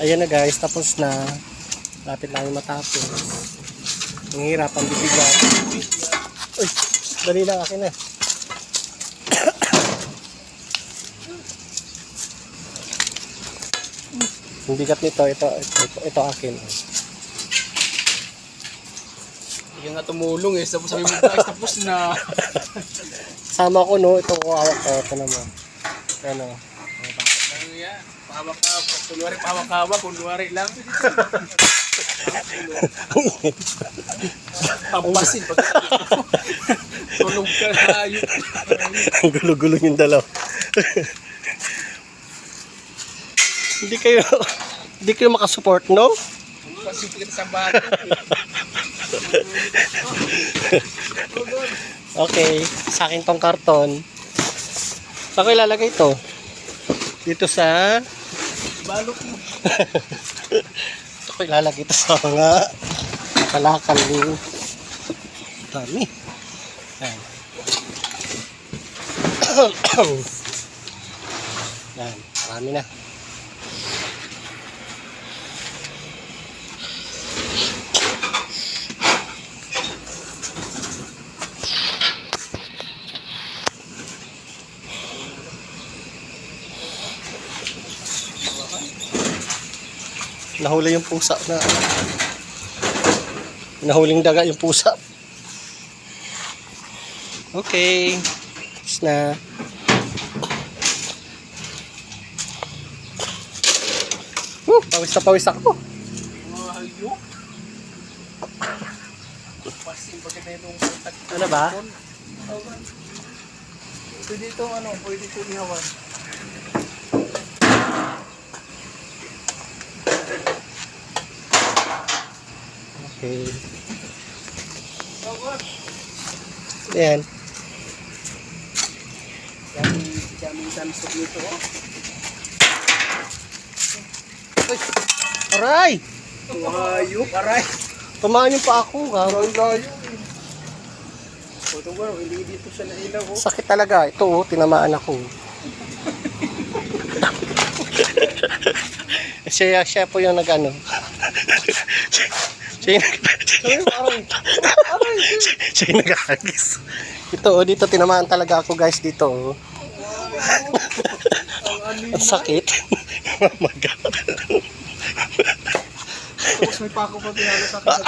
Ayan na guys, tapos na. Lapit lang yung matapos. Ang hirap, ang bibigat. Uy, dali lang akin na. Ang bigat nito, ito akin. Yung nga tumulong eh, sabi mo guys, tapos na. Sama ko no, ito ko hawak ko. Ito naman. Ano? Ano yan? Pahawak-hawak, kunwari lang. Pampasin pag tulog ka tayo. Ang gulo-gulo yung dalaw. Hindi kayo makasupport, no? Pampasin kita sa bato. Okay, sa akin tong karton. Saan ko ilalagay ito? Dito sa Balok mo. ito ko ilalagay ito sa mga kalakal ni dami. Yan. Yan, marami na. Nahuli yung pusa na nahuling daga yung pusa. Okay, tapos na. Pawis na pawis ako. Mga hayok. Pampasin pag ito yung Ano ba? Pwede ito pwede ito ihawan. Okay. Ayan. Daming tansok nito. Uy! Aray! Hayok, aray. Tumaan yung pa ako. Layo. O ito ba, hindi dito siya nailaw. Sakit talaga. Ito tinamaan ako. siya po yung nag-ano. siya yung nag-agis. Ito dito tinamaan talaga ako guys dito. Ang sakit. Oh my God. Tapos may pako pa pinalo sa akin.